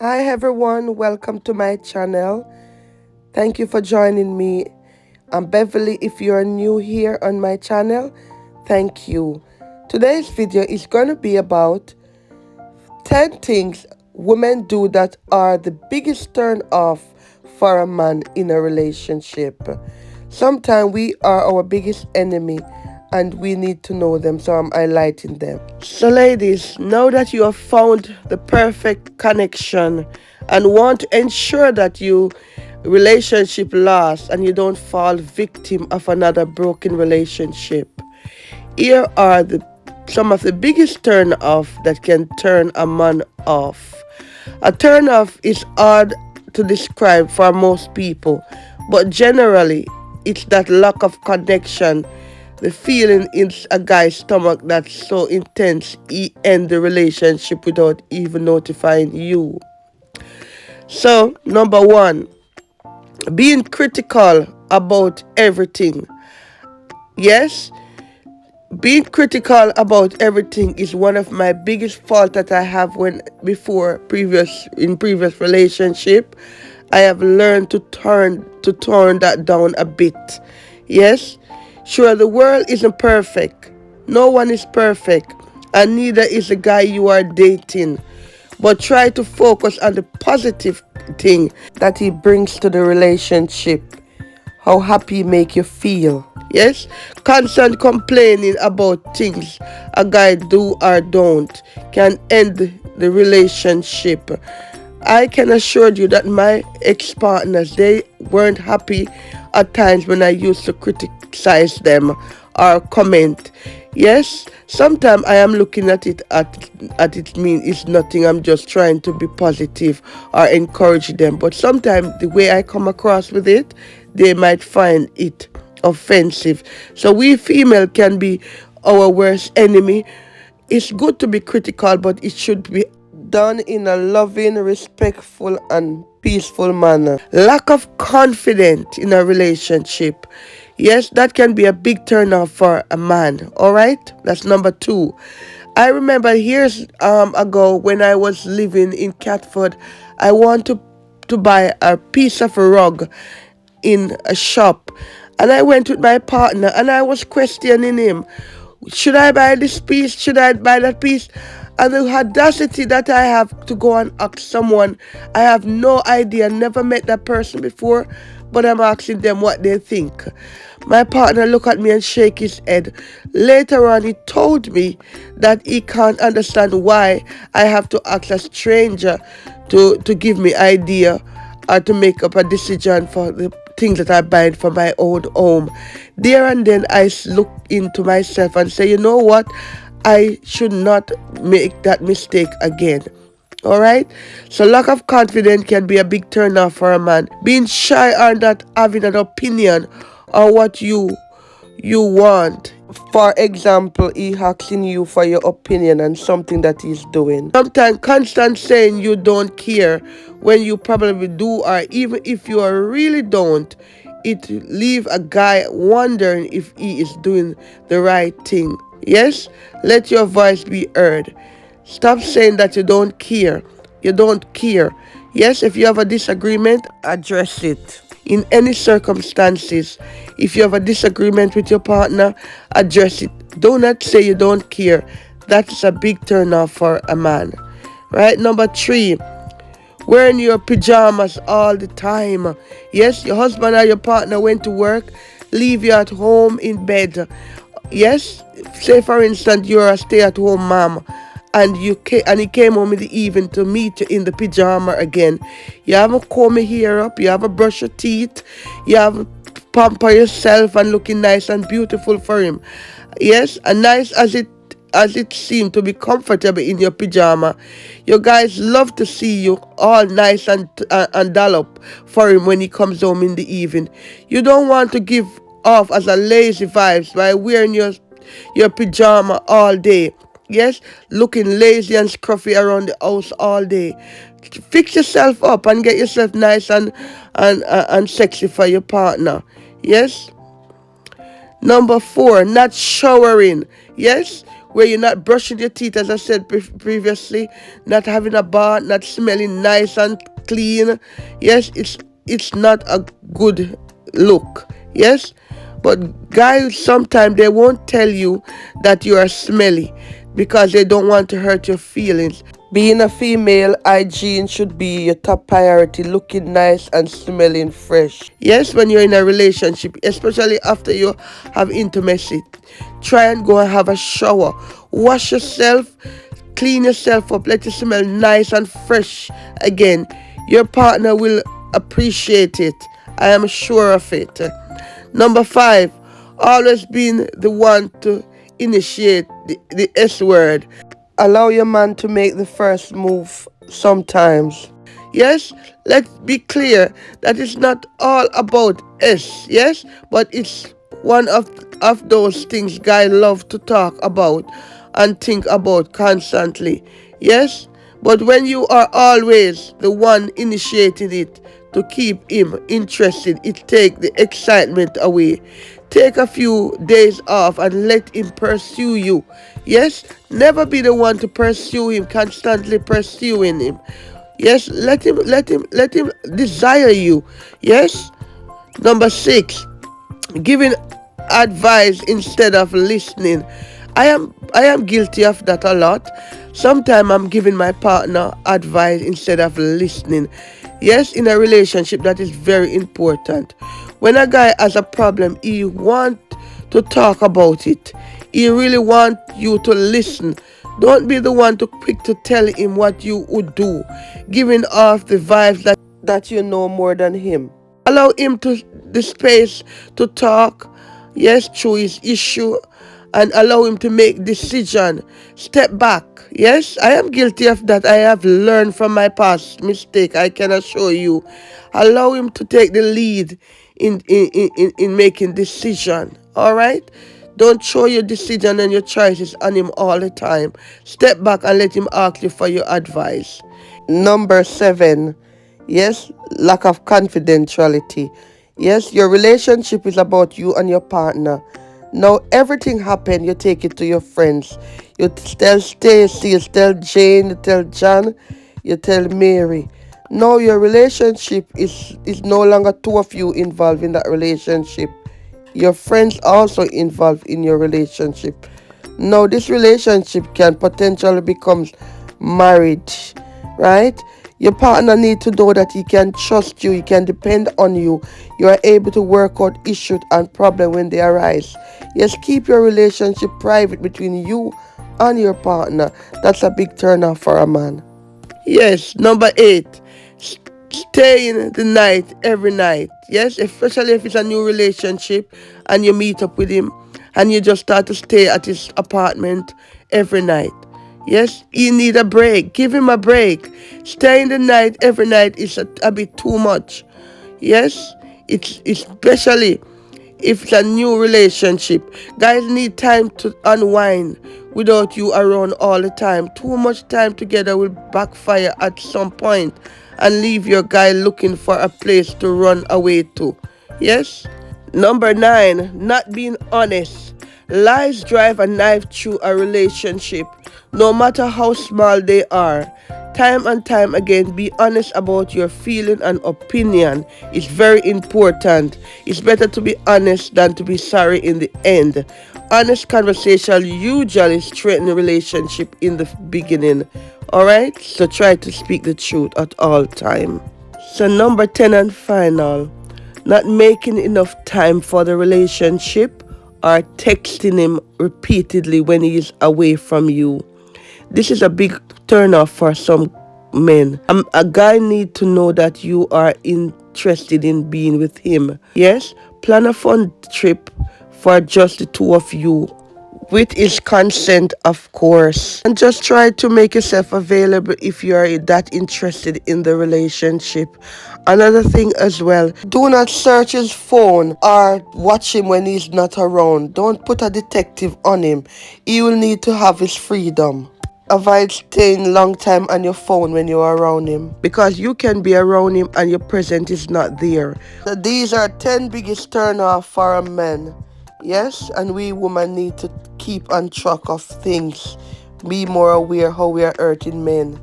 Hi everyone, welcome to my channel. Thank you for joining me. I'm Beverly. If you're new here on my channel, thank you. Today's video is going to be about 10 things women do that are the biggest turn off for a man in a relationship. Sometimes we are our biggest enemy and we need to know them, so I'm highlighting them. So ladies, now that you have found the perfect connection and want to ensure that you relationship lasts and you don't fall victim of another broken relationship, here are some of the biggest turn off that can turn a man off. A turn off is hard to describe for most people, but generally it's that lack of connection, the feeling in a guy's stomach that's so intense he end the relationship without even notifying you. So, number one, being critical about everything. Yes, being critical about everything is one of my biggest fault that I have when before previous relationship. I have learned to turn that down a bit. Yes, sure, the world isn't perfect. No one is perfect, and neither is the guy you are dating. But try to focus on the positive thing that he brings to the relationship, how happy he make you feel. Yes, constant complaining about things a guy do or don't can end the relationship. I can assure you that my ex-partners, they weren't happy at times when I used to criticize them or comment. Yes, sometimes I am looking at it mean it's nothing. I'm just trying to be positive or encourage them. But sometimes the way I come across with it, they might find it offensive. So we female can be our worst enemy. It's good to be critical, but it should be done in a loving, respectful, and peaceful manner. Lack of confidence in a relationship. Yes, that can be a big turnoff for a man. All right, that's number two. I remember years ago when I was living in Catford, I want to buy a piece of a rug in a shop, and I went with my partner and I was questioning him, should I buy this piece, should I buy that piece? And the audacity that I have to go and ask someone I have no idea, never met that person before, but I'm asking them what they think. My partner looked at me and shake his head. Later on, he told me that he can't understand why I have to ask a stranger to give me idea or to make up a decision for the things that I buy for my own home. There and then I look into myself and say, you know what? I should not make that mistake again. All right. So lack of confidence can be a big turn off for a man. Being shy or not having an opinion on what you want. For example, he asking you for your opinion on something that he's doing. Sometimes constant saying you don't care when you probably do, or even if you are really don't, it leave a guy wondering if he is doing the right thing. Yes, let your voice be heard. Stop saying that you don't care. You don't care. Yes, if you have a disagreement, address it. In any circumstances, if you have a disagreement with your partner, address it. Do not say you don't care. That's a big turn off for a man. Right? Number three, wearing your pajamas all the time. Yes, your husband or your partner went to work, leave you at home in bed. Yes, say for instance you're a stay-at-home mom, and he came home in the evening to meet you in the pajama again. You haven't comb your hair up, you haven't brushed your teeth, you haven't pamper yourself and looking nice and beautiful for him. Yes, and nice as it seemed to be comfortable in your pajama. Your guys love to see you all nice and dollop for him when he comes home in the evening. You don't want to give off as a lazy vibes by wearing your pajama all day. Yes, looking lazy and scruffy around the house all day. Fix yourself up and get yourself nice and sexy for your partner. Yes. Number four, not showering. Yes, where you're not brushing your teeth, as I said previously, not having a bath, not smelling nice and clean. Yes, it's not a good look. Yes, but guys, sometimes they won't tell you that you are smelly because they don't want to hurt your feelings. Being a female, hygiene should be your top priority, looking nice and smelling fresh. Yes, when you're in a relationship, especially after you have intimacy, try and go and have a shower. Wash yourself, clean yourself up, let you smell nice and fresh again. Your partner will appreciate it. I am sure of it. Number 5, always being the one to initiate the S word. Allow your man to make the first move sometimes. Yes, let's be clear that it's not all about S, yes, but it's one of those things guys love to talk about and think about constantly. Yes, but when you are always the one initiating it to keep him interested, it take the excitement away. Take a few days off and let him pursue you. Yes, never be the one to pursue him, constantly pursuing him. Yes, let him desire you. Yes. Number 6, giving advice instead of listening. I am guilty of that a lot. Sometimes I'm giving my partner advice instead of listening. Yes, in a relationship that is very important. When a guy has a problem, he want to talk about it. He really want you to listen. Don't be the one to quick to tell him what you would do, giving off the vibes that you know more than him. Allow him to the space to talk, yes, through his issue, and allow him to make decision. Step back. Yes, I am guilty of that. I have learned from my past mistake. I can assure you. Allow him to take the lead in making decision. All right. Don't throw your decision and your choices on him all the time. Step back and let him ask you for your advice. Number 7, yes, lack of confidentiality. Yes, your relationship is about you and your partner. Now everything happen, you take it to your friends. You tell Stacy, you tell Jane, you tell John, you tell Mary. Now your relationship is no longer two of you involved in that relationship. Your friends also involved in your relationship. Now this relationship can potentially become marriage, right? Your partner needs to know that he can trust you, he can depend on you. You are able to work out issues and problems when they arise. Yes, keep your relationship private between you and your partner. That's a big turn off for a man. Yes, number 8, staying the night every night. Yes, especially if it's a new relationship and you meet up with him and you just start to stay at his apartment every night. Yes, you need a break. Give him a break. Staying the night every night is a bit too much. Yes, it's especially if it's a new relationship. Guys need time to unwind without you around all the time. Too much time together will backfire at some point and leave your guy looking for a place to run away to. Yes? Number 9, not being honest. Lies drive a knife through a relationship, no matter how small they are. Time and time again, be honest about your feeling and opinion. It's very important. It's better to be honest than to be sorry in the end. Honest conversation usually strengthen a relationship in the beginning. Alright? So try to speak the truth at all time. So number 10 and final, not making enough time for the relationship or texting him repeatedly when he is away from you. This is a big turnoff for some men. A guy need to know that you are interested in being with him. Yes, plan a fun trip for just the two of you, with his consent, of course. And just try to make yourself available if you are that interested in the relationship. Another thing as well, do not search his phone or watch him when he's not around. Don't put a detective on him. He will need to have his freedom. Avoid staying long time on your phone when you're around him, because you can be around him and your presence is not there. So these are 10 biggest turn off for a man. Yes, and we women need to keep on track of things, be more aware how we are hurting men.